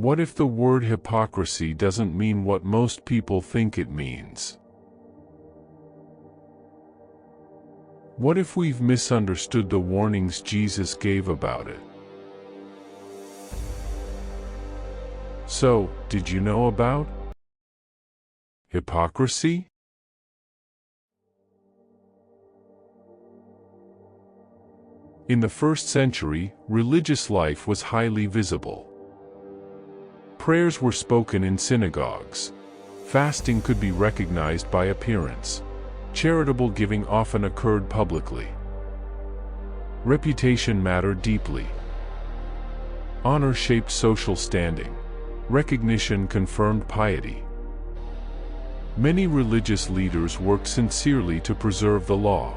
What if the word hypocrisy doesn't mean what most people think it means? What if we've misunderstood the warnings Jesus gave about it? So, did you know about hypocrisy? In the first century, religious life was highly visible. Prayers were spoken in synagogues. Fasting could be recognized by appearance. Charitable giving often occurred publicly. Reputation mattered deeply. Honor shaped social standing. Recognition confirmed piety. Many religious leaders worked sincerely to preserve the law.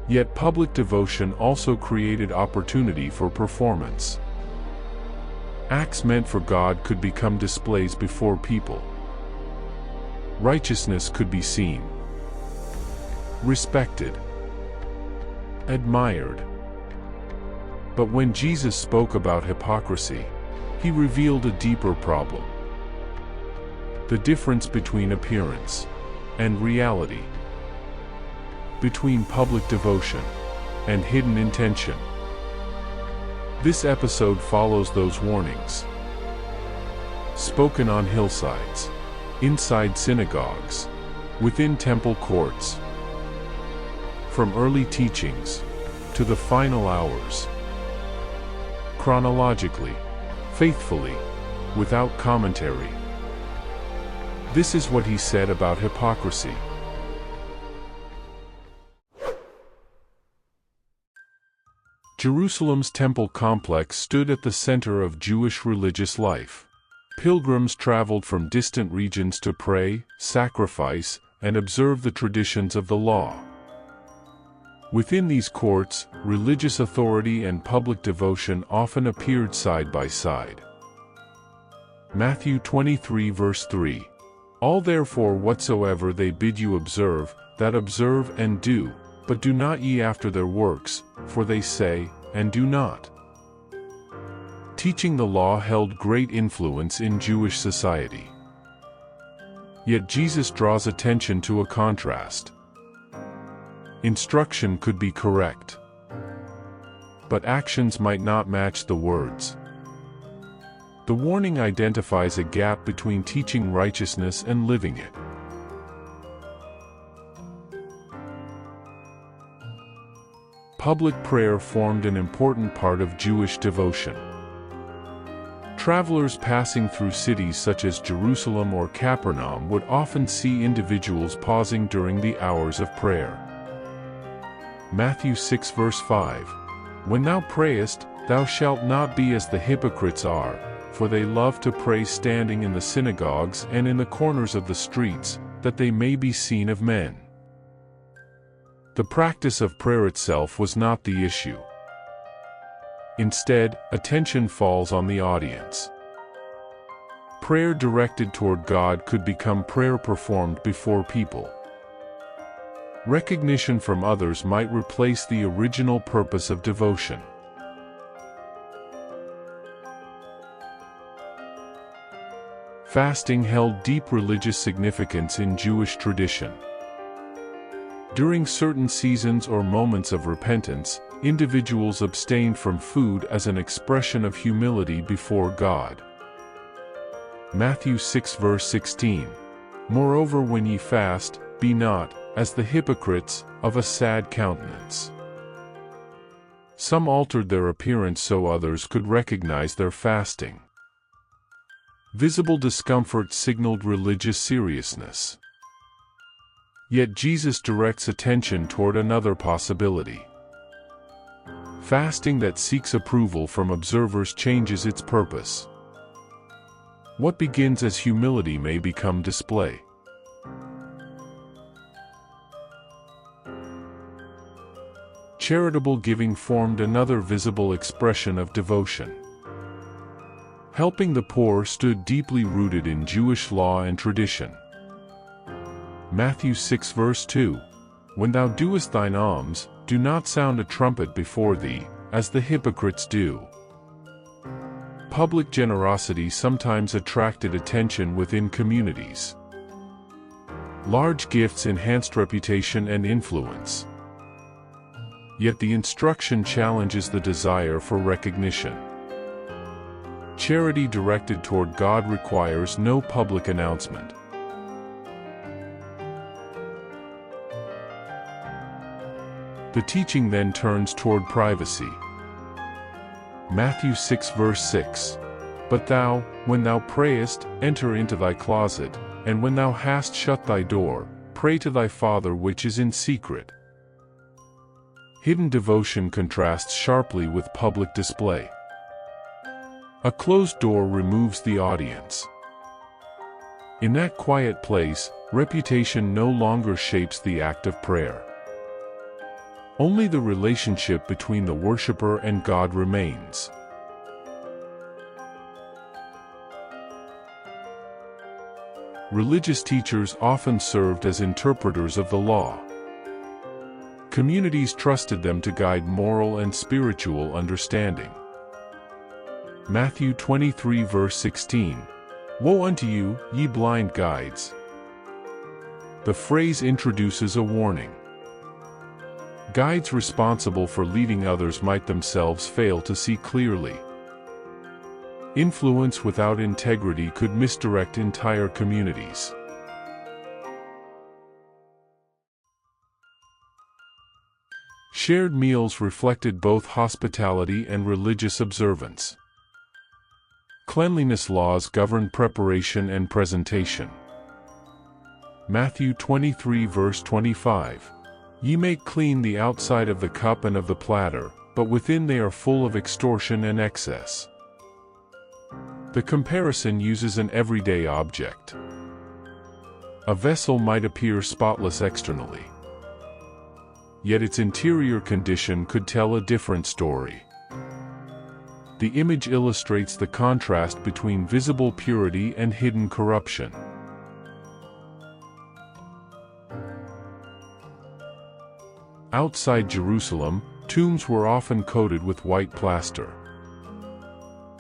Yet public devotion also created opportunity for performance. Acts meant for God could become displays before people. Righteousness could be seen, respected, admired. But when Jesus spoke about hypocrisy, he revealed a deeper problem: the difference between appearance and reality, between public devotion and hidden intention. This episode follows those warnings. Spoken on hillsides, inside synagogues, within temple courts. From early teachings to the final hours. Chronologically, faithfully, without commentary. This is what he said about hypocrisy. Jerusalem's temple complex stood at the center of Jewish religious life. Pilgrims traveled from distant regions to pray, sacrifice, and observe the traditions of the law. Within these courts, religious authority and public devotion often appeared side by side. Matthew 23 verse 3. All therefore whatsoever they bid you observe, that observe and do, but do not ye after their works, for they say, and do not. Teaching the law held great influence in Jewish society. Yet Jesus draws attention to a contrast. Instruction could be correct, but actions might not match the words. The warning identifies a gap between teaching righteousness and living it. Public prayer formed an important part of Jewish devotion. Travelers passing through cities such as Jerusalem or Capernaum would often see individuals pausing during the hours of prayer. Matthew 6 verse 5. When thou prayest, thou shalt not be as the hypocrites are, for they love to pray standing in the synagogues and in the corners of the streets, that they may be seen of men. The practice of prayer itself was not the issue. Instead, attention falls on the audience. Prayer directed toward God could become prayer performed before people. Recognition from others might replace the original purpose of devotion. Fasting held deep religious significance in Jewish tradition. During certain seasons or moments of repentance, individuals abstained from food as an expression of humility before God. Matthew 6 verse 16. Moreover, when ye fast, be not, as the hypocrites, of a sad countenance. Some altered their appearance so others could recognize their fasting. Visible discomfort signaled religious seriousness. Yet Jesus directs attention toward another possibility. Fasting that seeks approval from observers changes its purpose. What begins as humility may become display. Charitable giving formed another visible expression of devotion. Helping the poor stood deeply rooted in Jewish law and tradition. Matthew 6 verse 2. When thou doest thine alms, do not sound a trumpet before thee, as the hypocrites do. public generosity sometimes attracted attention within communities. Large gifts enhanced reputation and influence. Yet the instruction challenges the desire for recognition. Charity directed toward God requires no public announcement. The teaching then turns toward privacy. Matthew 6 verse 6. But thou, when thou prayest, enter into thy closet, and when thou hast shut thy door, pray to thy Father which is in secret. Hidden devotion contrasts sharply with public display. A closed door removes the audience. In that quiet place, reputation no longer shapes the act of prayer. Only the relationship between the worshiper and God remains. Religious teachers often served as interpreters of the law. Communities trusted them to guide moral and spiritual understanding. Matthew 23 verse 16. Woe unto you, ye blind guides! The phrase introduces a warning. Guides responsible for leading others might themselves fail to see clearly. Influence without integrity could misdirect entire communities. Shared meals reflected both hospitality and religious observance. Cleanliness laws governed preparation and presentation. Matthew 23 verse 25. Ye make clean the outside of the cup and of the platter, but within they are full of extortion and excess. The comparison uses an everyday object. A vessel might appear spotless externally, yet its interior condition could tell a different story. The image illustrates the contrast between visible purity and hidden corruption. Outside Jerusalem, tombs were often coated with white plaster.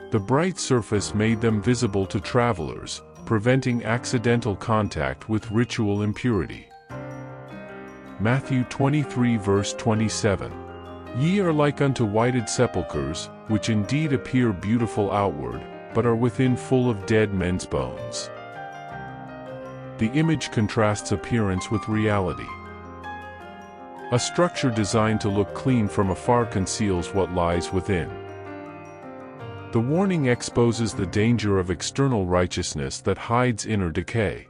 The bright surface made them visible to travelers, preventing accidental contact with ritual impurity. Matthew 23 verse 27. Ye are like unto whited sepulchres, which indeed appear beautiful outward, but are within full of dead men's bones. The image contrasts appearance with reality. A structure designed to look clean from afar conceals what lies within. The warning exposes the danger of external righteousness that hides inner decay.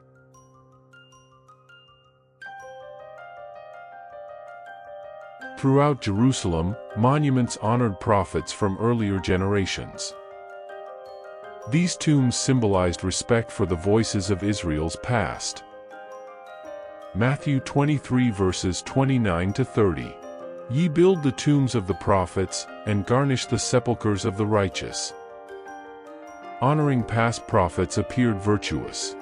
Throughout Jerusalem, monuments honored prophets from earlier generations. These tombs symbolized respect for the voices of Israel's past. Matthew 23 verses 29 to 30. Ye build the tombs of the prophets, and garnish the sepulchres of the righteous. Honoring past prophets appeared virtuous.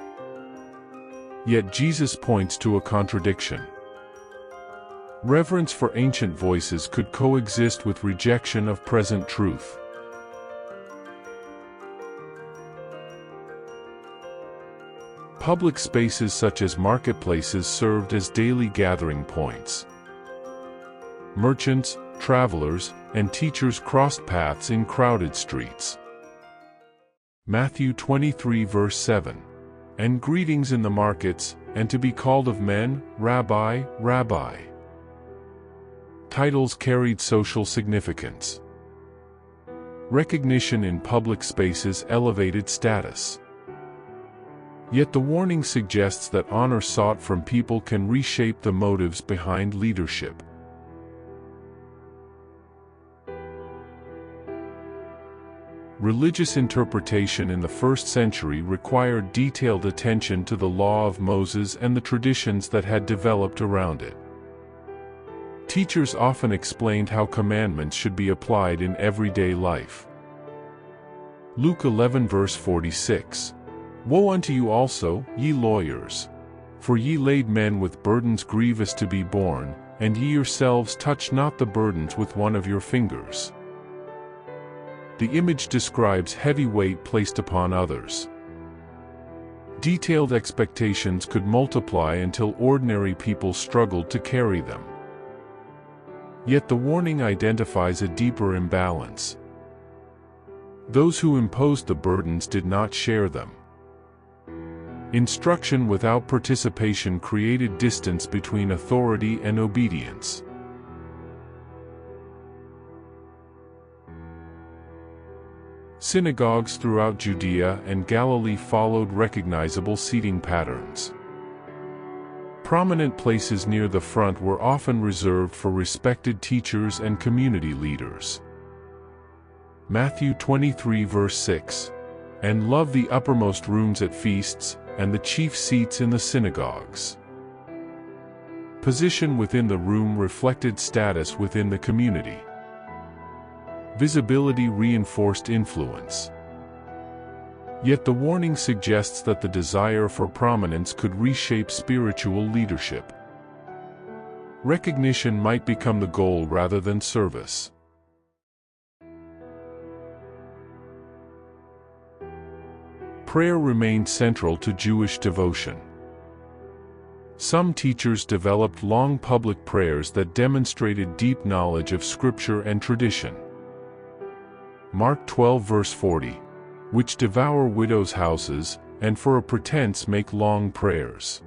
Yet Jesus points to a contradiction. Reverence for ancient voices could coexist with rejection of present truth. Public spaces such as marketplaces served as daily gathering points. Merchants, travelers, and teachers crossed paths in crowded streets. Matthew 23 verse 7. And greetings in the markets, and to be called of men, Rabbi, Rabbi. Titles carried social significance. Recognition in public spaces elevated status. Yet the warning suggests that honor sought from people can reshape the motives behind leadership. Religious interpretation in the 1st century required detailed attention to the law of Moses and the traditions that had developed around it. Teachers often explained how commandments should be applied in everyday life. Luke 11 verse 46. Woe unto you also, ye lawyers! For ye lade men with burdens grievous to be borne, and ye yourselves touch not the burdens with one of your fingers. the image describes heavy weight placed upon others. Detailed expectations could multiply until ordinary people struggled to carry them. Yet the warning identifies a deeper imbalance. Those who imposed the burdens did not share them. Instruction without participation created distance between authority and obedience. Synagogues throughout Judea and Galilee followed recognizable seating patterns. Prominent places near the front were often reserved for respected teachers and community leaders. Matthew 23 verse 6. And love the uppermost rooms at feasts, and the chief seats in the synagogues. Position within the room reflected status within the community. Visibility reinforced influence. Yet the warning suggests that the desire for prominence could reshape spiritual leadership. Recognition might become the goal rather than service. Prayer remained central to Jewish devotion. Some teachers developed long public prayers that demonstrated deep knowledge of Scripture and tradition. Mark 12 verse 40. Which devour widows' houses, and for a pretense make long prayers.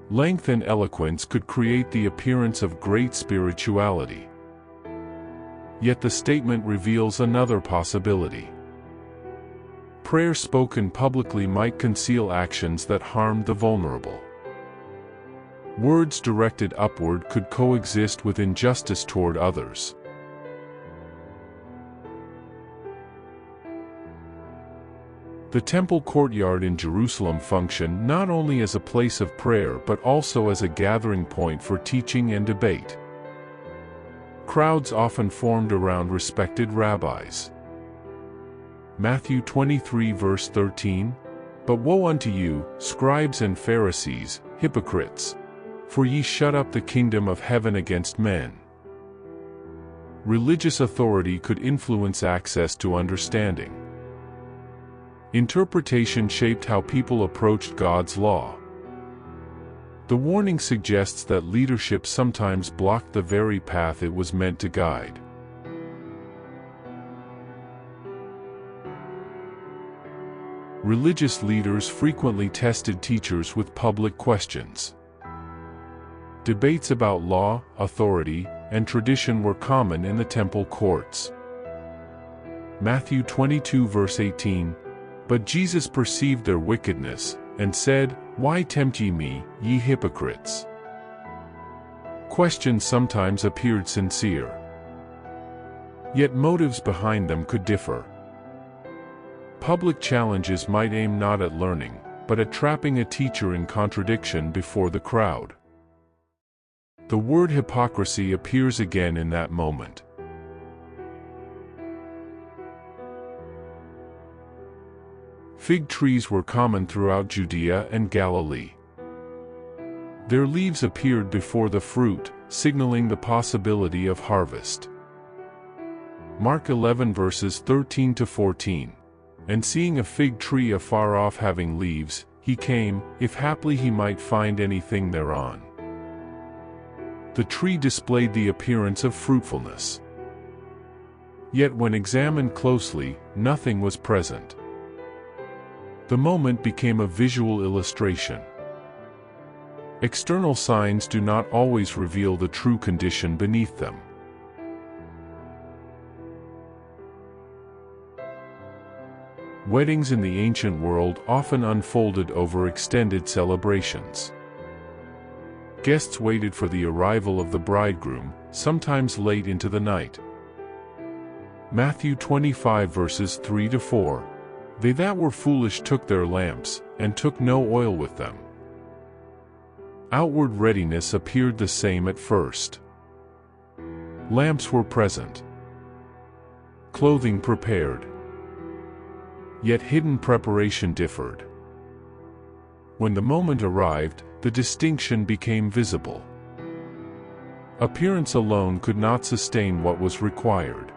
Length and eloquence could create the appearance of great spirituality. Yet the statement reveals another possibility. Prayer spoken publicly might conceal actions that harmed the vulnerable. Words directed upward could coexist with injustice toward others. The temple courtyard in Jerusalem functioned not only as a place of prayer but also as a gathering point for teaching and debate. Crowds often formed around respected rabbis. Matthew 23 verse 13. But woe unto you, scribes and Pharisees, hypocrites! For ye shut up the kingdom of heaven against men. Religious authority could influence access to understanding. Interpretation shaped how people approached God's law. The warning suggests that leadership sometimes blocked the very path it was meant to guide. Religious leaders frequently tested teachers with public questions. Debates about law, authority, and tradition were common in the temple courts. Matthew 22 verse 18. But Jesus perceived their wickedness, and said, Why tempt ye me, ye hypocrites? Questions sometimes appeared sincere. Yet motives behind them could differ. Public challenges might aim not at learning, but at trapping a teacher in contradiction before the crowd. The word hypocrisy appears again in that moment. Fig trees were common throughout Judea and Galilee. Their leaves appeared before the fruit, signaling the possibility of harvest. Mark 11 verses 13 to 14. And seeing a fig tree afar off having leaves, he came, if haply he might find anything thereon. The tree displayed the appearance of fruitfulness. Yet when examined closely, nothing was present. The moment became a visual illustration. External signs do not always reveal the true condition beneath them. Weddings in the ancient world often unfolded over extended celebrations. Guests waited for the arrival of the bridegroom, sometimes late into the night. Matthew 25 verses 3 to 4. They that were foolish took their lamps, and took no oil with them. Outward readiness appeared the same at first. Lamps were present. Clothing prepared. Yet hidden preparation differed. When the moment arrived, the distinction became visible. Appearance alone could not sustain what was required.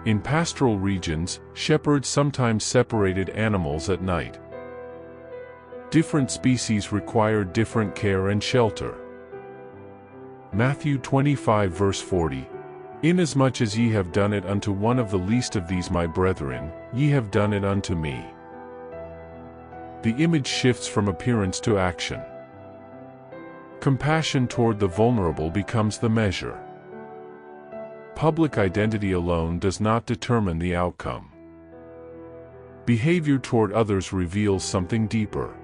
In pastoral regions, shepherds sometimes separated animals at night. Different species required different care and shelter. Matthew 25 verse 40. Inasmuch as ye have done it unto one of the least of these my brethren, ye have done it unto me. The image shifts from appearance to action. Compassion toward the vulnerable becomes the measure. Public identity alone does not determine the outcome. Behavior toward others reveals something deeper.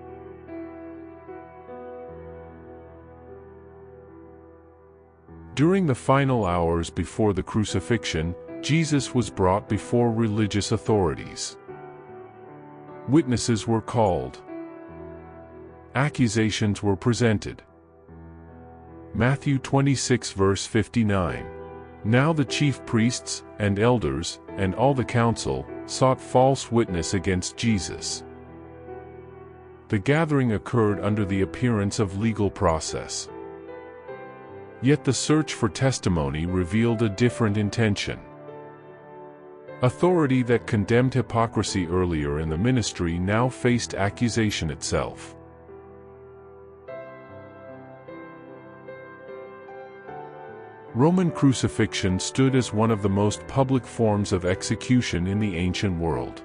During the final hours before the crucifixion, Jesus was brought before religious authorities. Witnesses were called. Accusations were presented. Matthew 26 verse 59. Now the chief priests, and elders, and all the council, sought false witness against Jesus. The gathering occurred under the appearance of legal process. Yet the search for testimony revealed a different intention. Authority that condemned hypocrisy earlier in the ministry now faced accusation itself. Roman crucifixion stood as one of the most public forms of execution in the ancient world.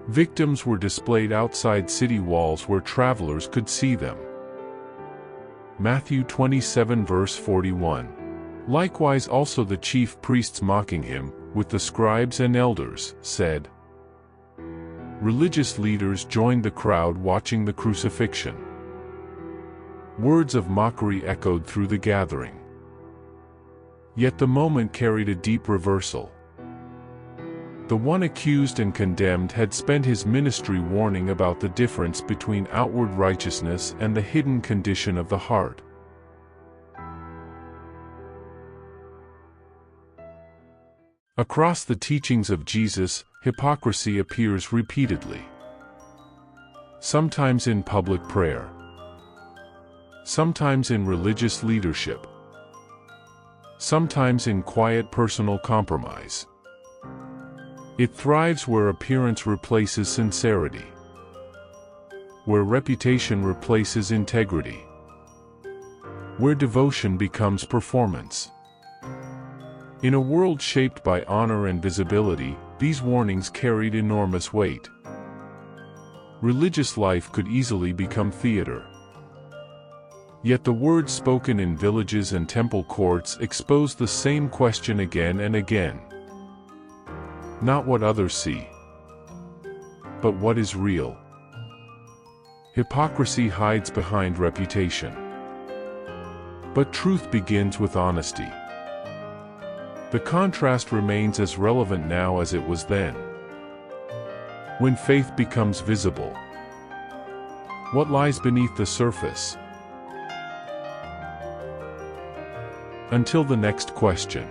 Victims were displayed outside city walls where travelers could see them. Matthew 27 verse 41. Likewise also the chief priests mocking him, with the scribes and elders, said. Religious leaders joined the crowd watching the crucifixion. Words of mockery echoed through the gathering. Yet the moment carried a deep reversal. The one accused and condemned had spent his ministry warning about the difference between outward righteousness and the hidden condition of the heart. Across the teachings of Jesus, hypocrisy appears repeatedly. Sometimes in public prayer. Sometimes in religious leadership. Sometimes in quiet personal compromise. It thrives where appearance replaces sincerity, where reputation replaces integrity, where devotion becomes performance. In a world shaped by honor and visibility, these warnings carried enormous weight. Religious life could easily become theater. Yet the words spoken in villages and temple courts expose the same question again and again. Not what others see, but what is real. Hypocrisy hides behind reputation. But truth begins with honesty. The contrast remains as relevant now as it was then. When faith becomes visible, what lies beneath the surface? Until the next question.